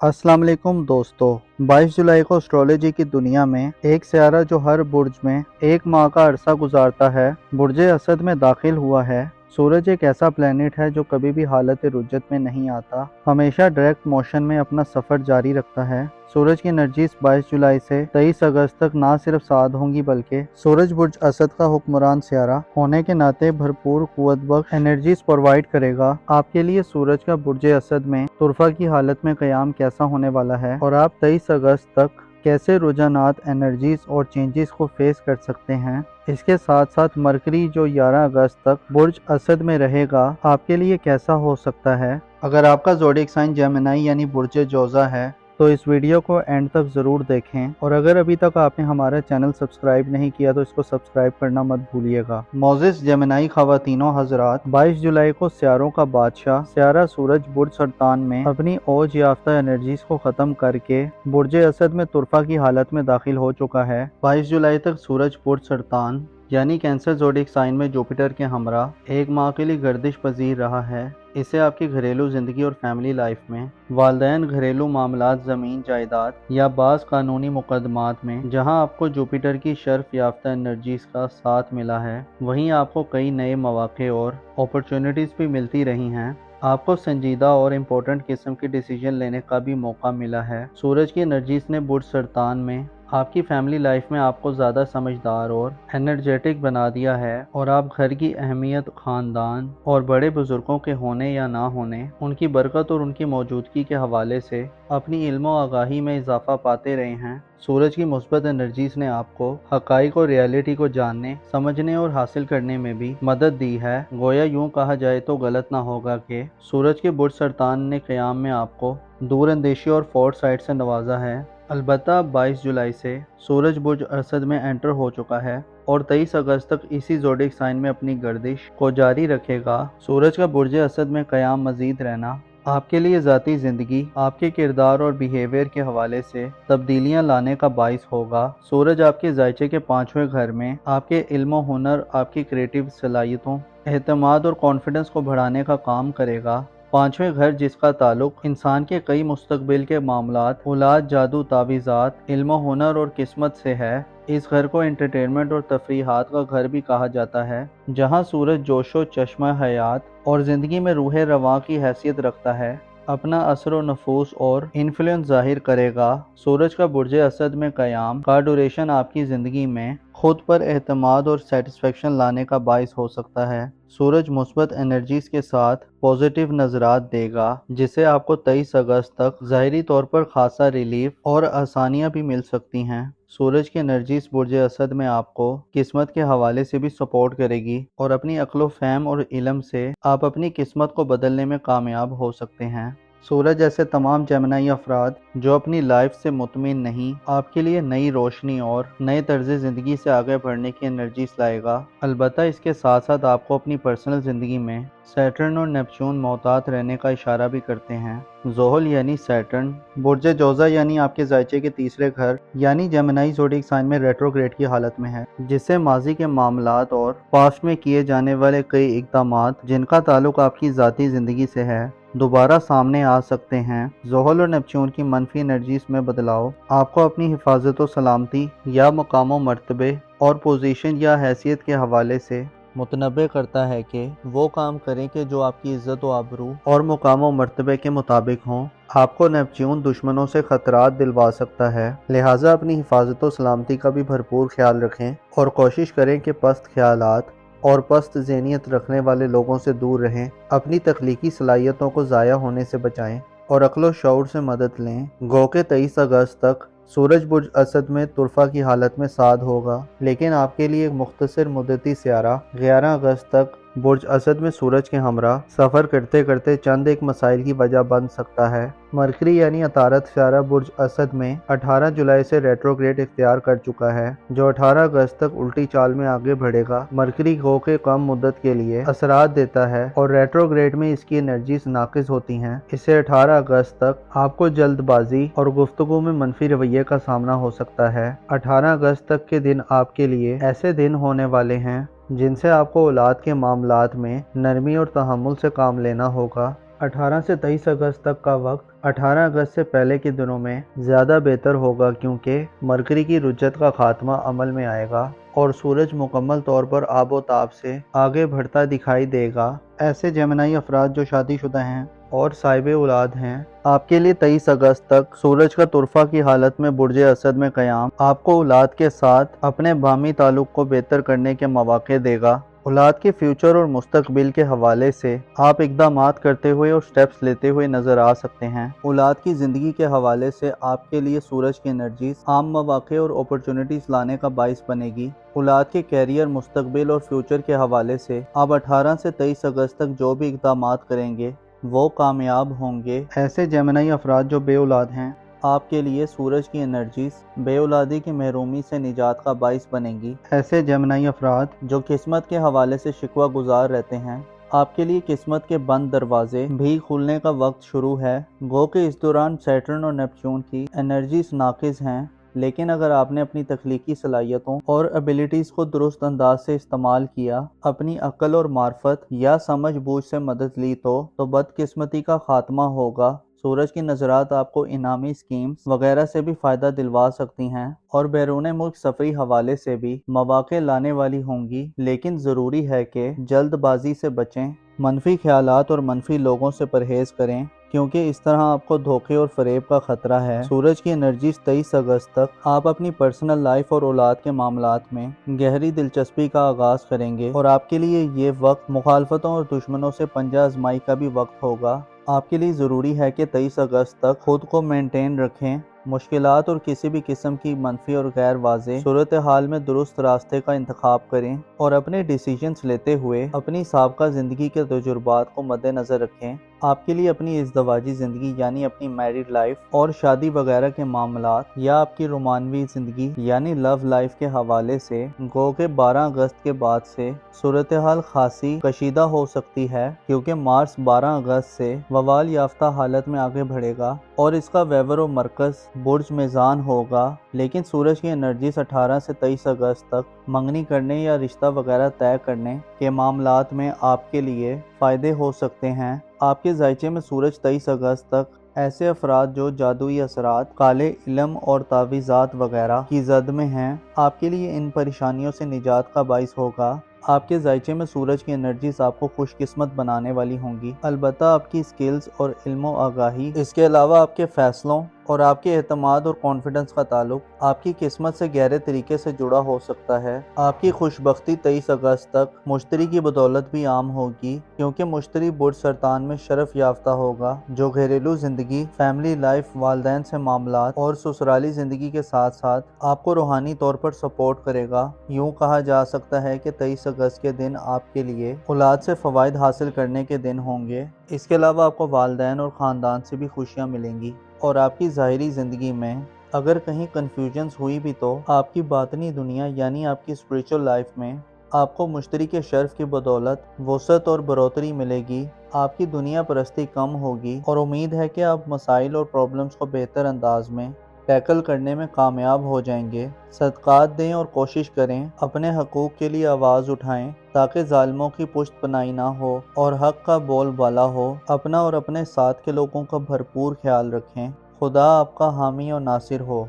अस्सलाम वालेकुम दोस्तों। 22 जुलाई को एस्ट्रोलॉजी की दुनिया में एक सियारा जो हर बुर्ज में एक माह का अरसा गुजारता है, बुर्ज असद में दाखिल हुआ है। सूरज एक ऐसा प्लेनेट है जो कभी भी हालत रुज्जत में नहीं आता, हमेशा डायरेक्ट मोशन में अपना सफर जारी रखता है। सूरज की एनर्जीज 22 जुलाई से 23 अगस्त तक ना सिर्फ साथ होंगी बल्कि सूरज बुर्ज असद का हुक्मरान सियारा होने के नाते भरपूर कुव्वत बख्श एनर्जीज प्रोवाइड करेगा। आपके लिए सूरज का बुर्ज असद में तुरफा की हालत में क़याम कैसा होने वाला है और आप 23 अगस्त तक कैसे रुझानात, एनर्जीज और चेंजेस को फेस कर सकते हैं। इसके साथ साथ मरकरी जो 11 अगस्त तक बुर्ज असद में रहेगा, आपके लिए कैसा हो सकता है। अगर आपका ज़ोडिएक साइन जेमिनी यानी बुर्ज जोज़ा है तो इस वीडियो को एंड तक ज़रूर देखें, और अगर अभी तक आपने हमारा चैनल सब्सक्राइब नहीं किया तो इसको सब्सक्राइब करना मत भूलिएगा। मोज़िस जेमिनी ख़वातीनो हज़रात, 22 जुलाई को सियारों का बादशाह सियारा सूरज बुर्ज सरतान में अपनी ओज याफ्ता एनर्जीज को ख़त्म करके बुर्ज असद में तुरफा की हालत में दाखिल हो चुका है। 22 जुलाई तक सूरज बुर्ज सरतान यानी कैंसर ज़ोडिएक साइन में जुपिटर के हमरा एक माह के लिए गर्दिश पजीर रहा है। इसे आपकी घरेलू ज़िंदगी और फैमिली लाइफ में वालदैन, घरेलू मामलात, ज़मीन जायदाद या बाज़ कानूनी मुकदमात में जहां आपको जुपिटर की शर्फ याफ्ता एनर्जीज का साथ मिला है, वहीं आपको कई नए मौक़े और अपॉर्चुनिटीज़ भी मिलती रही हैं। आपको संजीदा और इम्पोर्टेंट किस्म के डिसीजन लेने का भी मौका मिला है। सूरज की एनर्जीज ने बुर्ज सरतान में आपकी फैमिली लाइफ में आपको ज़्यादा समझदार और एनर्जेटिक बना दिया है, और आप घर की अहमियत, ख़ानदान और बड़े बुजुर्गों के होने या ना होने, उनकी बरकत और उनकी मौजूदगी के हवाले से अपनी इल्म व आगाही में इजाफा पाते रहे हैं। सूरज की मुस्बत एनर्जीज ने आपको हक़ाइक़ और रियलिटी को जानने, समझने और हासिल करने में भी मदद दी है। गोया यूँ कहा जाए तो गलत ना होगा कि सूरज के बुर्ज सरतान ने क़याम में आपको दूर अंदेशी और फोर्ट साइड से नवाजा है। अलबत्ता 22 जुलाई से सूरज बुर्ज असद में एंटर हो चुका है और 23 अगस्त तक इसी ज़ोडिएक साइन में अपनी गर्दिश को जारी रखेगा। सूरज का बुर्ज असद में क़याम मज़ीद रहना आपके लिए ज़ाती ज़िंदगी, आपके किरदार और बिहेवियर के हवाले से तब्दीलियाँ लाने का बाइस होगा। सूरज आपके ज़ायचे के 5वें घर में आपके इल्म, हुनर, आपकी क्रिएटिव सलाहियतों, एतमाद और कॉन्फिडेंस को बढ़ाने का काम करेगा। 5वें घर जिसका ताल्लुक इंसान के कई मुस्तकबिल के मामलात, औलाद, जादू, तावीज़ात, इल्म, हुनर और किस्मत से है। इस घर को एंटरटेनमेंट और तफरीहात का घर भी कहा जाता है, जहां सूरज जोशो, चश्मा हयात और ज़िंदगी में रूह रवां की हैसियत रखता है, अपना असर व नफूस और इन्फ्लुएंस जाहिर करेगा। सूरज का बुर्ज असद में क़याम का ड्यूरेशन आपकी ज़िंदगी में खुद पर एतमाद और सेटिस्फेक्शन लाने का बाइस हो सकता है। सूरज मुस्बत एनर्जीज के साथ पॉजिटिव नजरात देगा, जिसे आपको 23 अगस्त तक ज़ाहिरी तौर पर खासा रिलीफ और आसानियाँ भी मिल सकती हैं। सूरज की एनर्जीज बुर्ज असद में आपको किस्मत के हवाले से भी सपोर्ट करेगी, और अपनी अक्ल फ़हम और इल्म से आप अपनी किस्मत को बदलने में कामयाब हो सकते हैं। सूरज ऐसे तमाम जेमिनी अफराद जो अपनी लाइफ से मुतमिन नहीं, आपके लिए नई रोशनी और नए तर्ज ज़िंदगी से आगे बढ़ने की एनर्जीज लाएगा। अलबत्ता इसके साथ साथ आपको अपनी पर्सनल ज़िंदगी में सैटर्न और नेपच्यून मोहतात रहने का इशारा भी करते हैं। ज़ोहल यानी सैटर्न बुर्ज जोज़ा यानी आपके ज़ायचे के 3रे घर यानी जेमिनी ज़ोडिएक साइन में रेट्रोग्रेड की हालत में है, जिससे माजी के मामलात और पास्ट में किए जाने वाले कई इक़दामात जिनका ताल्लुक आपकी ज़ाती ज़िंदगी से है, दोबारा सामने आ सकते हैं। ज़ोहल और नेपच्यून की मनफी एनर्जीज में बदलाव आपको अपनी हिफाजत व सलामती या मकाम व मर्तबे और पोजीशन या हैसियत के हवाले से मुतनबे करता है कि वो काम करें कि जो आपकी इज़्ज़त व आबरू और मकाम व मर्तबे के मुताबिक हों। आपको नेपच्यून दुश्मनों से खतरात दिलवा सकता है, लिहाजा अपनी हिफाजत व सलामती का भी भरपूर ख्याल रखें और कोशिश करें कि पस्त ख्यालात और पस्त ज़हनियत रखने वाले लोगों से दूर रहें। अपनी तख्लीकी सलाहियतों को ज़ाया होने से बचाएं और अक्ल व शऊर से मदद लें। गो के 23 अगस्त तक सूरज बुर्ज असद में तुरफा की हालत में साध होगा, लेकिन आपके लिए एक मुख्तसर मुद्दती सियारा 11 अगस्त तक बुर्ज असद में सूरज के हमरा सफ़र करते करते चंद एक मसाइल की वजह बन सकता है। मरकरी यानी अतारत सियारा बुर्ज असद में 18 जुलाई से रेट्रोग्रेड इख्तियार कर चुका है, जो 18 अगस्त तक उल्टी चाल में आगे बढ़ेगा। मरकरी गो के कम मुद्दत के लिए असरात देता है और रेट्रोग्रेड में इसकी एनर्जीज नाकिस होती हैं। इसे 18 अगस्त तक आपको जल्दबाजी और गुफ्तगू में मनफी रवैये का सामना हो सकता है। 18 अगस्त तक के दिन आपके लिए ऐसे दिन होने वाले हैं जिनसे आपको औलाद के मामलात में नरमी और तहम्मुल से काम लेना होगा। 18 से 23 अगस्त तक का वक्त 18 अगस्त से पहले के दिनों में ज़्यादा बेहतर होगा, क्योंकि मरकरी की रुज्जत का खात्मा अमल में आएगा और सूरज मुकम्मल तौर पर आबोताब से आगे बढ़ता दिखाई देगा। ऐसे जेमिनी अफराद जो शादीशुदा हैं और साहिब औलाद हैं, आपके लिए 23 अगस्त तक सूरज का तुरफा की हालत में बुर्ज असद में क़याम आपको औलाद के साथ अपने बामी ताल्लुक़ को बेहतर करने के मौक़े देगा। औलाद के फ्यूचर और मुस्तकबिल के हवाले से आप इक़दामात करते हुए और स्टेप्स लेते हुए नज़र आ सकते हैं। औलाद की ज़िंदगी के हवाले से आपके लिए सूरज की एनर्जीज आम मौक़े और अपॉर्चुनिटीज़ लाने का बाइस बनेगी। औलाद के कैरियर, मुस्तकबिल और फ्यूचर के हवाले से आप 18 से 23 अगस्त तक जो भी इक़दामात करेंगे वो कामयाब होंगे। ऐसे जेमिनी अफराद जो बे औलाद हैं, आपके लिए सूरज की एनर्जीज बे औलादी की महरूमी से निजात का बाइस बनेंगी। ऐसे जेमिनी अफराद जो किस्मत के हवाले से शिकवा गुजार रहते हैं, आपके लिए किस्मत के बंद दरवाजे भी खुलने का वक्त शुरू है। गो के इस दौरान सैटर्न और नेपच्यून की एनर्जीज नाकिस हैं, लेकिन अगर आपने अपनी तख्लीकी सलाहियतों और एबिलिटीज़ को दुरुस्त अंदाज से इस्तेमाल किया, अपनी अक्ल और मार्फत या समझ बूझ से मदद ली तो बदकिस्मती का खात्मा होगा। सूरज की नज़रात आपको इनामी स्कीम्स वगैरह से भी फ़ायदा दिलवा सकती हैं और बैरून मुल्क सफ़री हवाले से भी मौक़े लाने वाली होंगी, लेकिन ज़रूरी है कि जल्दबाजी से बचें, मनफी ख्यालात और मनफी लोगों से परहेज़ करें, क्योंकि इस तरह आपको धोखे और फरेब का खतरा है। सूरज की एनर्जीज 23 अगस्त तक आप अपनी पर्सनल लाइफ और औलाद के मामलात में गहरी दिलचस्पी का आगाज़ करेंगे और आपके लिए ये वक्त मुखालफतों और दुश्मनों से पंजा आजमाई का भी वक्त होगा। आपके लिए ज़रूरी है कि 23 अगस्त तक खुद को मेंटेन रखें, मुश्किलात और किसी भी किस्म की मनफी और गैर वाज़ेह सूरत हाल में दुरुस्त रास्ते का इंतखाब करें और अपने डिसीजंस लेते हुए अपनी साबका ज़िंदगी के तजुर्बात को मद्देनज़र रखें। आपके लिए अपनी इज़्दवाजी ज़िंदगी यानी अपनी मैरिड लाइफ और शादी वगैरह के मामलात या आपकी रोमानवी ज़िंदगी यानी लव लाइफ के हवाले से गो के 12 अगस्त के बाद से सूरत हाल खासी कशीदा हो सकती है, क्योंकि मार्स 12 अगस्त से ववाल याफ्ता हालत में आगे बढ़ेगा और इसका वेवर और मरकज़ बुर्ज मेज़ान होगा। लेकिन सूरज की एनर्जीज 18 से 23 अगस्त तक मंगनी करने या रिश्ता वगैरह तय करने के मामलात में आपके लिए फ़ायदे हो सकते हैं। आपके ज़ायचे में सूरज 23 अगस्त तक ऐसे अफराद जो जादुई असरात, काले इल्म और तावीज़ात वगैरह की जद में हैं, आपके लिए इन परेशानियों से निजात का बाइस होगा। आपके ज़ायचे में सूरज की एनर्जीज आपको खुशकिस्मत बनाने वाली होंगी। अलबत्ता आपकी स्किल्स और इल्म व आगाही, इसके अलावा आपके फ़ैसलों और आपके एतमाद और कॉन्फिडेंस का ताल्लुक आपकी किस्मत से गहरे तरीके से जुड़ा हो सकता है। आपकी खुशबख्ती 23 अगस्त तक मुश्तरी की बदौलत भी आम होगी, क्योंकि मुश्तरी बुर्ज सरतान में शरफ याफ्ता होगा, जो घरेलू ज़िंदगी, फैमिली लाइफ, वालदैन से मामलात और ससुराली ज़िंदगी के साथ साथ आपको रूहानी तौर पर सपोर्ट करेगा। यूँ कहा जा सकता है कि 23 अगस्त के दिन आपके लिए औलाद से फ़वाइद हासिल करने के दिन होंगे। इसके अलावा आपको वालदैन और ख़ानदान से भी खुशियाँ मिलेंगी और आपकी ज़ाहिरी ज़िंदगी में अगर कहीं कन्फ्यूजन्स हुई भी तो आपकी बातनी दुनिया यानी आपकी स्पिरिचुअल लाइफ में आपको मुश्तरी के शर्फ की बदौलत वसअत और बढ़ोतरी मिलेगी। आपकी दुनिया परस्ती कम होगी और उम्मीद है कि आप मसाइल और प्रॉब्लम्स को बेहतर अंदाज में टैकल करने में कामयाब हो जाएंगे। सदक़ात दें और कोशिश करें अपने हकूक़ के लिए आवाज़ उठाएं, ताकि ज़ालिमों की पुश्त पनाही ना हो और हक़ का बोलबाला हो। अपना और अपने साथ के लोगों का भरपूर ख्याल रखें। खुदा आपका हामी और नासिर हो।